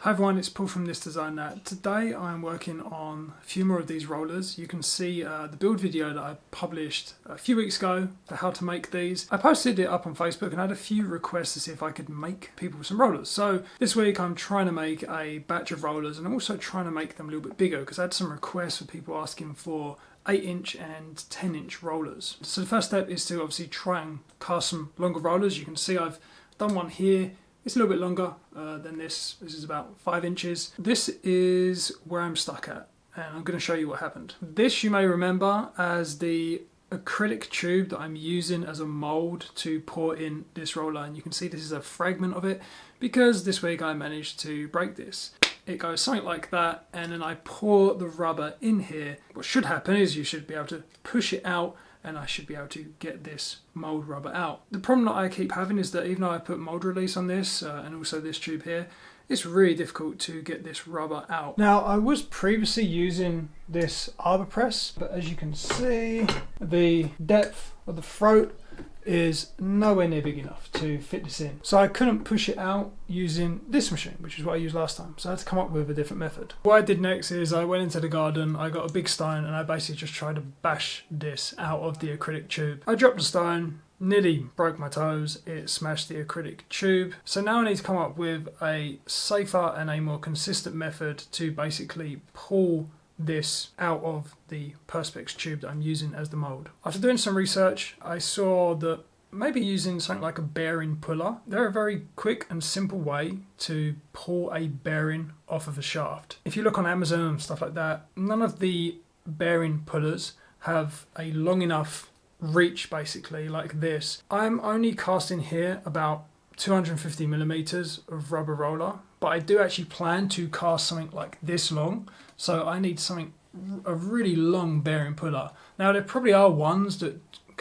Hi everyone, it's Paul from This Design That. Today I'm working on a few more of these rollers. You can see the build video that I published a few weeks ago for how to make these. I posted it up on Facebook and had a few requests to see if I could make people some rollers. So this week I'm trying to make a batch of rollers, and I'm also trying to make them a little bit bigger because I had some requests for people asking for 8-inch and 10-inch rollers. So the first step is to obviously try and cast some longer rollers. You can see I've done one here. It's a little bit longer than this. This is about 5 inches. This is where I'm stuck at, and I'm going to show you what happened. This you may remember as the acrylic tube that I'm using as a mold to pour in this roller, and you can see this is a fragment of it because this week I managed to break this. It goes something like that, and then I pour the rubber in here. What should happen is you should be able to push it out and I should be able to get this mold rubber out. The problem that I keep having is that even though I put mold release on this and also this tube here, it's really difficult to get this rubber out. Now, I was previously using this arbor press, but as you can see, the depth of the throat is nowhere near big enough to fit this in. So I couldn't push it out using this machine, which is what I used last time. So I had to come up with a different method. What I did next is I went into the garden, I got a big stone, and I basically just tried to bash this out of the acrylic tube. I dropped the stone, nearly broke my toes, it smashed the acrylic tube. So now I need to come up with a safer and a more consistent method to basically pull this out of the Perspex tube that I'm using as the mold. After doing some research, I saw that maybe using something like a bearing puller, they're a very quick and simple way to pull a bearing off of a shaft. If you look on Amazon and stuff like that, none of the bearing pullers have a long enough reach basically like this. I'm only casting here about 250 millimeters of rubber roller, but I do actually plan to cast something like this long, so I need a really long bearing puller. Now there probably are ones that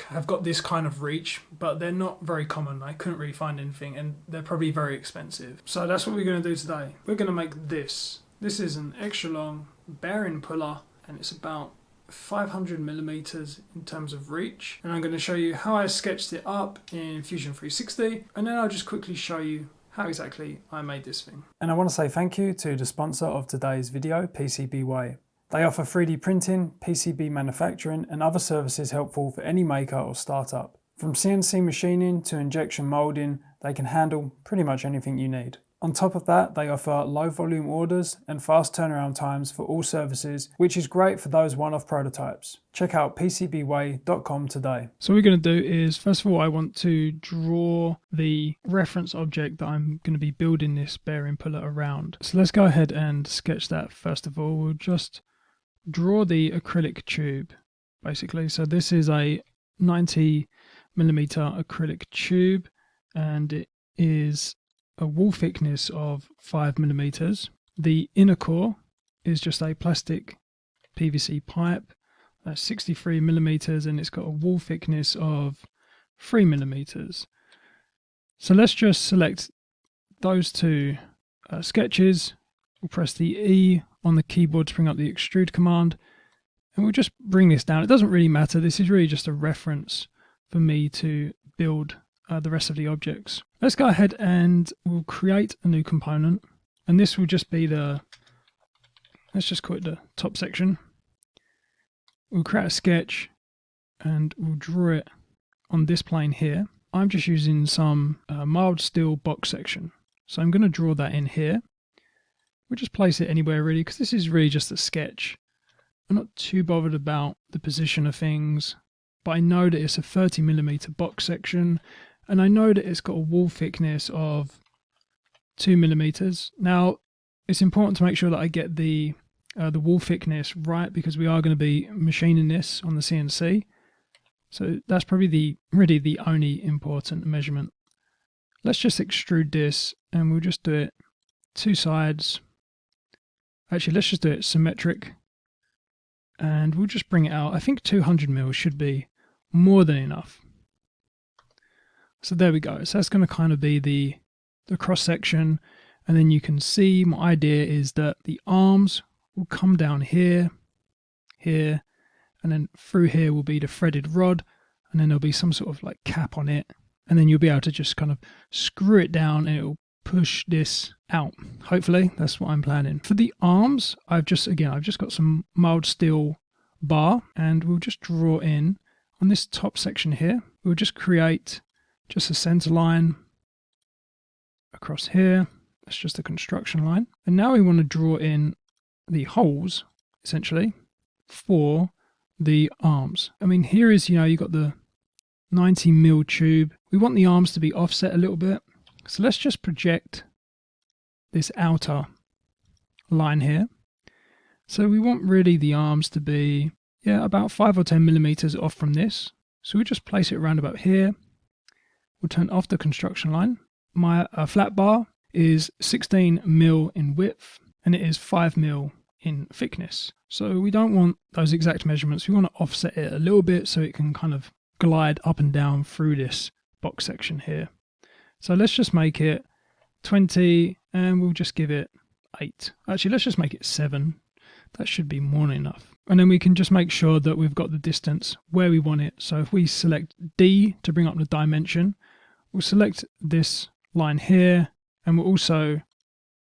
have got this kind of reach, but they're not very common. I couldn't really find anything, and they're probably very expensive. So that's what we're going to do today. We're going to make this. This is an extra long bearing puller, and it's about 500 millimeters in terms of reach, and I'm going to show you how I sketched it up in Fusion 360, and then I'll just quickly show you how exactly I made this thing. And I want to say thank you to the sponsor of today's video, PCBWay. They offer 3D printing, PCB manufacturing and other services helpful for any maker or startup. From CNC machining to injection molding, they can handle pretty much anything you need. On top of that, they offer low volume orders and fast turnaround times for all services, which is great for those one-off prototypes. Check out PCBWay.com today. So what we're going to do is, first of all, I want to draw the reference object that I'm going to be building this bearing puller around. So let's go ahead and sketch that first of all. We'll just draw the acrylic tube, basically. So this is a 90 millimeter acrylic tube, and it is a wall thickness of 5 millimeters. The inner core is just a plastic PVC pipe, 63 millimeters, and it's got a wall thickness of 3 millimeters. So let's just select those two sketches. We'll press the E on the keyboard to bring up the extrude command, and we'll just bring this down. It doesn't really matter. This is really just a reference for me to build the rest of the objects. Let's go ahead and we'll create a new component, and this will just be let's just call it the top section. We'll create a sketch and we'll draw it on this plane here. I'm just using some mild steel box section, so I'm going to draw that in here. We'll just place it anywhere really, because this is really just a sketch. I'm not too bothered about the position of things, but I know that it's a 30 millimeter box section, and I know that it's got a wall thickness of 2 millimeters. Now, it's important to make sure that I get the wall thickness right, because we are going to be machining this on the CNC. So that's probably really the only important measurement. Let's just extrude this, and we'll just do it two sides. Actually, let's just do it symmetric, and we'll just bring it out. I think 200 mil should be more than enough. So there we go. So that's going to kind of be the cross section, and then you can see my idea is that the arms will come down here, here, and then through here will be the threaded rod, and then there'll be some sort of like cap on it, and then you'll be able to just kind of screw it down, and it'll push this out. Hopefully that's what I'm planning. For the arms, I've just got some mild steel bar, and we'll just draw in on this top section here. We'll just create just a center line across here. That's just a construction line. And now we want to draw in the holes, essentially, for the arms. I mean, here is, you've got the 90mm tube. We want the arms to be offset a little bit. So let's just project this outer line here. So we want really the arms to be, about 5 or 10mm off from this. So we'll just place it around about here. We'll turn off the construction line. My flat bar is 16mm in width, and it is 5mm in thickness. So we don't want those exact measurements. We want to offset it a little bit so it can kind of glide up and down through this box section here. So let's just make it 20, and we'll just give it 8. Actually, let's just make it 7. That should be more than enough. And then we can just make sure that we've got the distance where we want it. So if we select D to bring up the dimension, we'll select this line here, and we'll also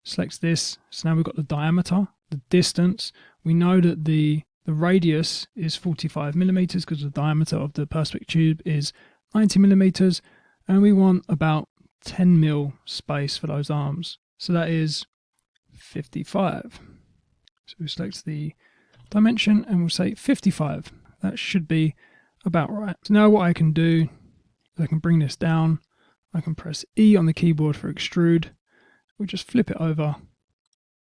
select this. So now we've got the diameter, the distance. We know that the radius is 45mm because the diameter of the perspex tube is 90mm, and we want about 10mm space for those arms. So that is 55. So we select the dimension and we'll say 55. That should be about right. So now what I can do is I can bring this down. I can press E on the keyboard for extrude. We'll just flip it over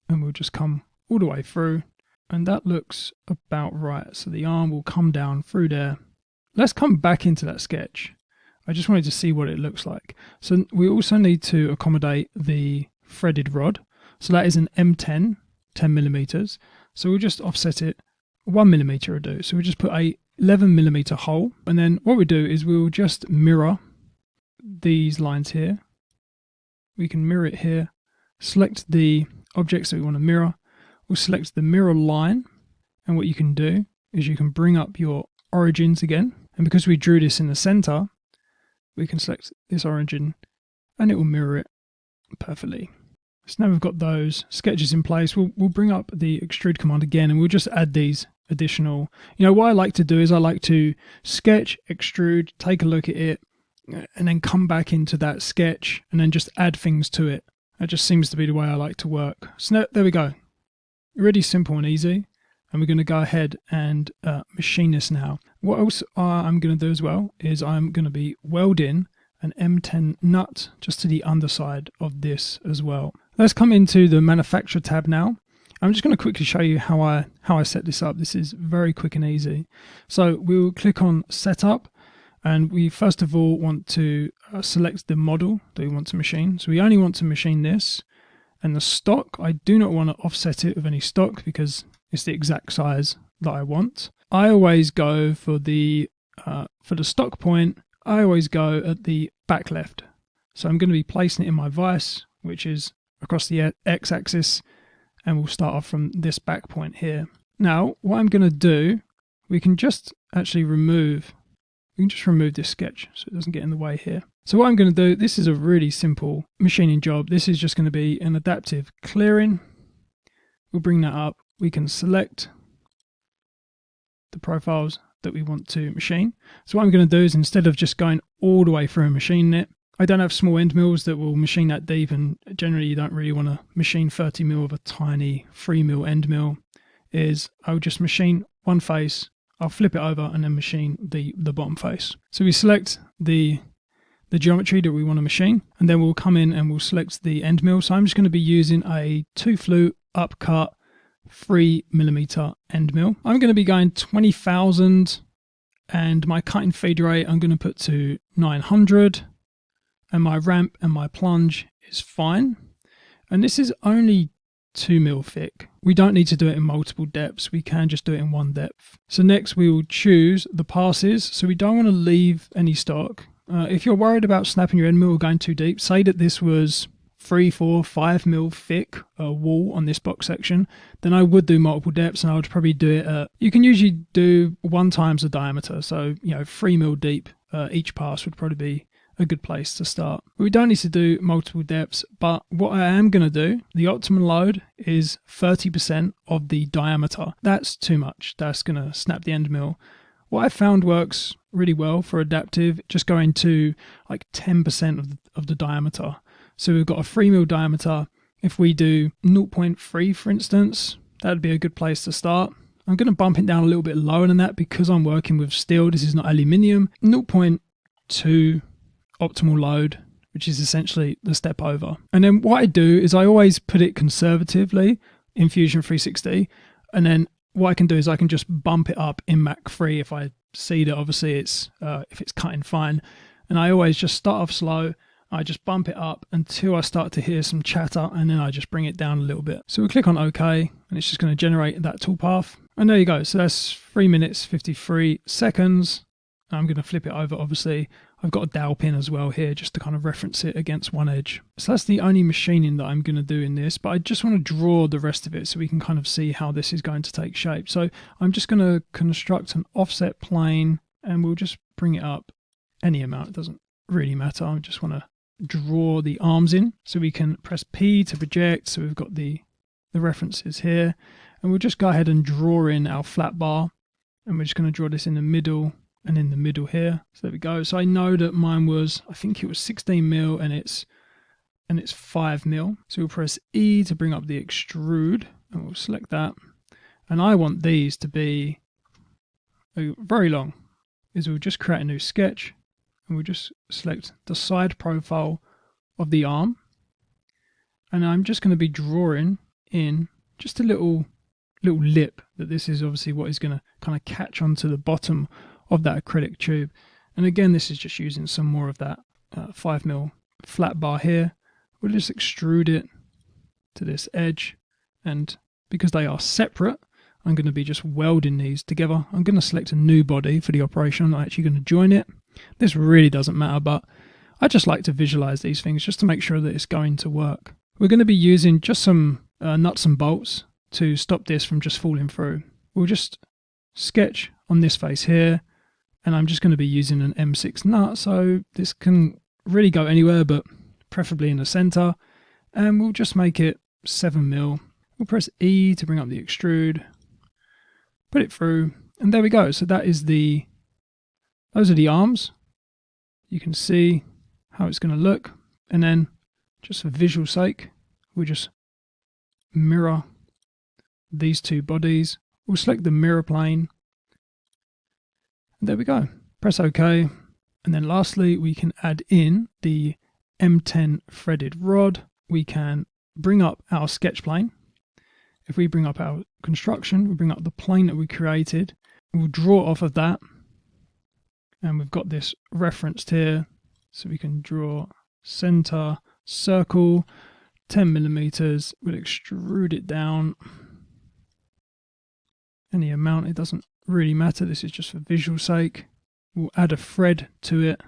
and we'll just come all the way through. And that looks about right. So the arm will come down through there. Let's come back into that sketch. I just wanted to see what it looks like. So we also need to accommodate the threaded rod. So that is an M10, 10mm. So we'll just offset it 1mm will do. So we'll just put a 11mm hole. And then what we do is we'll just mirror these lines here. We can mirror it here. Select the objects that we want to mirror. We'll select the mirror line. And what you can do is you can bring up your origins again. And because we drew this in the center, we can select this origin and it will mirror it perfectly. So now we've got those sketches in place. We'll bring up the extrude command again, and we'll just add these additional, what I like to do is I like to sketch, extrude, take a look at it, and then come back into that sketch and then just add things to it. That just seems to be the way I like to work. So there we go. Really simple and easy. And we're going to go ahead and machine this now. What else I'm going to do as well is I'm going to be welding an M10 nut just to the underside of this as well. Let's come into the manufacturer tab now. I'm just going to quickly show you how I set this up. This is very quick and easy. So we'll click on setup, and we first of all want to select the model that we want to machine. So we only want to machine this, and the stock, I do not want to offset it with any stock because it's the exact size that I want. I always go for the stock point, I always go at the back left. So I'm going to be placing it in my vise, which is across the x-axis, and we'll start off from this back point here. Now, what I'm going to do, we can just remove this sketch so it doesn't get in the way here. So what I'm going to do, this is a really simple machining job. This is just going to be an adaptive clearing. We'll bring that up. We can select the profiles that we want to machine. So what I'm going to do is, instead of just going all the way through and machining it, I don't have small end mills that will machine that deep, and generally you don't really want to machine 30mm of a tiny 3mm end mill. I'll just machine one face, I'll flip it over and then machine the bottom face. So we select the geometry that we want to machine, and then we'll come in and we'll select the end mill. So I'm just going to be using a 2-flute upcut 3mm end mill. I'm going to be going 20,000, and my cutting feed rate I'm going to put to 900, and my ramp and my plunge is fine. And this is only 2mm thick. We don't need to do it in multiple depths. We can just do it in one depth. So next we will choose the passes. So we don't want to leave any stock. If you're worried about snapping your end mill or going too deep, say that this was 3, 4, 5mm thick wall on this box section, then I would do multiple depths, and I would probably do it at, you can usually do 1 times the diameter, so 3mm deep. Each pass would probably be a good place to start. We don't need to do multiple depths, but what I am going to do, the optimum load is 30% of the diameter. That's too much. That's going to snap the end mill. What I found works really well for adaptive, just going to like 10% of the diameter. So we've got a 3mm diameter. If we do 0.3, for instance, that'd be a good place to start. I'm going to bump it down a little bit lower than that because I'm working with steel. This is not aluminium. 0.2 optimal load, which is essentially the step over. And then what I do is I always put it conservatively in Fusion 360. And then what I can do is I can just bump it up in Mach 3 if I see that obviously it's if it's cutting fine. And I always just start off slow. I just bump it up until I start to hear some chatter, and then I just bring it down a little bit. So we click on OK, and it's just going to generate that toolpath. And there you go. So that's 3 minutes, 53 seconds. I'm going to flip it over, obviously. I've got a dowel pin as well here just to kind of reference it against one edge. So that's the only machining that I'm going to do in this, but I just want to draw the rest of it so we can kind of see how this is going to take shape. So I'm just going to construct an offset plane, and we'll just bring it up any amount. It doesn't really matter. I just want to draw the arms in, so we can press P to project. So we've got the references here, and we'll just go ahead and draw in our flat bar, and we're just going to draw this in the middle and in the middle here. So there we go. So I know that mine was, I think it was 16mm, and it's 5mm. So we'll press E to bring up the extrude, and we'll select that. And I want these to be very long. Is we'll just create a new sketch, and we'll just select the side profile of the arm, and I'm just going to be drawing in just a little lip that this is obviously what is going to kind of catch onto the bottom of that acrylic tube. And again, this is just using some more of that 5mm flat bar here. We'll just extrude it to this edge, and because they are separate, I'm going to be just welding these together. I'm going to select a new body for the operation. I'm not actually going to join it. This really doesn't matter, but I just like to visualize these things just to make sure that it's going to work. We're going to be using just some nuts and bolts to stop this from just falling through. We'll just sketch on this face here, and I'm just going to be using an M6 nut, so this can really go anywhere, but preferably in the center. And we'll just make it 7mm. We'll press E to bring up the extrude, put it through, and there we go. So that is those are the arms. You can see how it's going to look. And then, just for visual sake, we'll just mirror these two bodies. We'll select the mirror plane. And there we go. Press OK. And then lastly, we can add in the M10 threaded rod. We can bring up our sketch plane. If we bring up our construction, we bring up the plane that we created. We'll draw off of that. And we've got this referenced here, so we can draw center, circle, 10mm. We'll extrude it down any amount. It doesn't really matter. This is just for visual sake. We'll add a thread to it,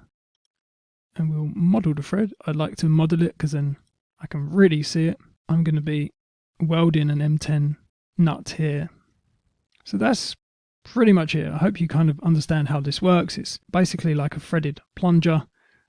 and we'll model the thread. I'd like to model it because then I can really see it. I'm going to be welding an M10 nut here. So that's pretty much it. I hope you kind of understand how this works. It's basically like a threaded plunger,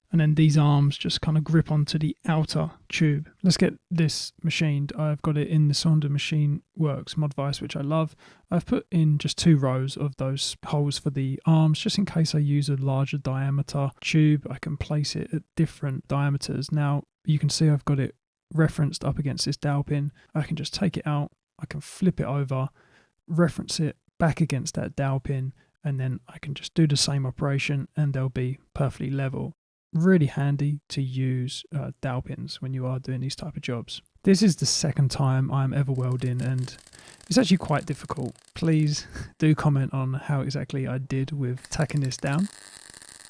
and then these arms just kind of grip onto the outer tube. Let's get this machined. I've got it in the Sonder Machine Works mod vise, which I love. I've put in just 2 rows of those holes for the arms, just in case I use a larger diameter tube. I can place it at different diameters. Now you can see I've got it referenced up against this dowel pin. I can just take it out, I can flip it over, reference it back against that dowel pin, and then I can just do the same operation and they'll be perfectly level. Really handy to use dowel pins when you are doing these type of jobs. This is the second time I'm ever welding, and it's actually quite difficult. Please do comment on how exactly I did with tacking this down.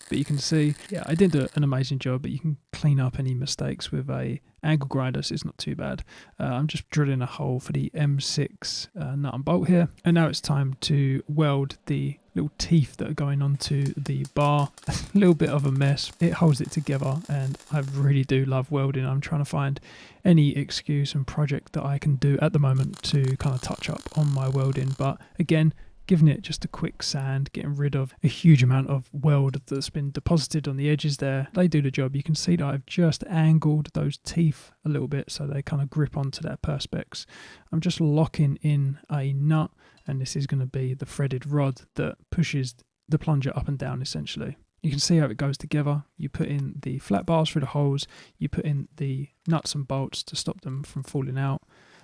But you can see, yeah, I did an amazing job, but you can clean up any mistakes with a angle grinder, so it's not too bad. I'm just drilling a hole for the M6 nut and bolt here. And now it's time to weld the little teeth that are going onto the bar. A little bit of a mess. It holds it together, and I really do love welding. I'm trying to find any excuse and project that I can do at the moment to kind of touch up on my welding. But again, giving it just a quick sand, getting rid of a huge amount of weld that's been deposited on the edges there. They do the job. You can see that I've just angled those teeth a little bit so they kind of grip onto that perspex. I'm just locking in a nut, and this is going to be the threaded rod that pushes the plunger up and down essentially. You can see how it goes together. You put in the flat bars through the holes, you put in the nuts and bolts to stop them from falling out,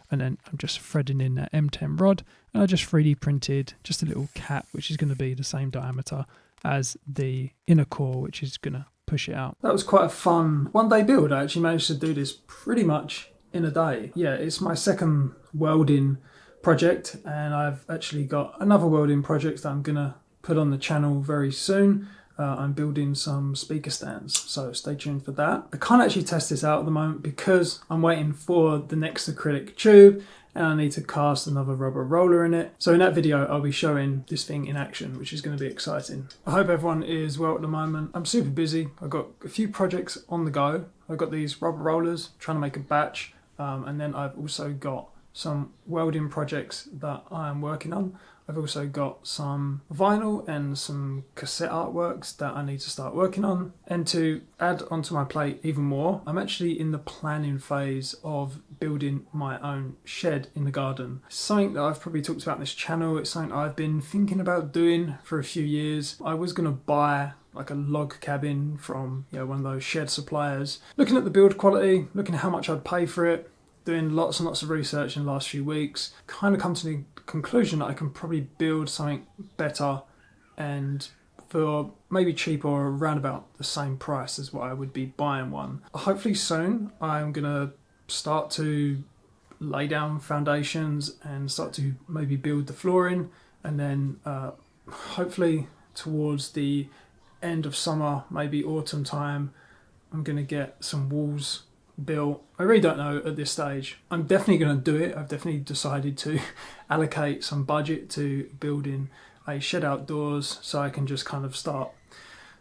and then I'm just threading in that M10 rod, and I just 3D printed just a little cap which is going to be the same diameter as the inner core, which is going to push it out. That was quite a fun one-day build. I actually managed to do this pretty much in a day. Yeah, it's my second welding project, and I've actually got another welding project that I'm going to put on the channel very soon. I'm building some speaker stands, so stay tuned for that. I can't actually test this out at the moment because I'm waiting for the next acrylic tube and I need to cast another rubber roller in it. So in that video I'll be showing this thing in action, which is going to be exciting. I hope everyone is well at the moment. I'm super busy. I've got a few projects on the go. I've got these rubber rollers, trying to make a batch, and then I've also got some welding projects that I'm working on. I've also got some vinyl and some cassette artworks that I need to start working on. And to add onto my plate even more, I'm actually in the planning phase of building my own shed in the garden. It's something that I've probably talked about on this channel. It's something I've been thinking about doing for a few years. I was going to buy like a log cabin from one of those shed suppliers. Looking at the build quality, looking at how much I'd pay for it, doing lots and lots of research in the last few weeks, kind of come to the conclusion that I can probably build something better and for maybe cheaper or around about the same price as what I would be buying one. Hopefully soon I'm gonna start to lay down foundations and start to maybe build the flooring, and then hopefully towards the end of summer, maybe autumn time, I'm gonna get some walls built. I really don't know at this stage. I'm definitely going to do it. I've definitely decided to allocate some budget to building a shed outdoors so I can just kind of start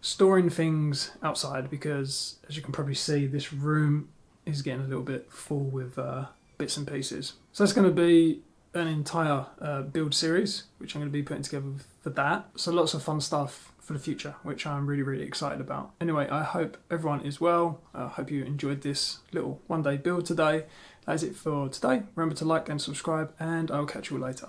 storing things outside, because as you can probably see, this room is getting a little bit full with bits and pieces. So that's going to be an entire build series which I'm going to be putting together for that. So lots of fun stuff for the future, which I'm really, really excited about. Anyway, I hope everyone is well. I hope you enjoyed this little one-day build today. That is it for today. Remember to like and subscribe, and I'll catch you all later.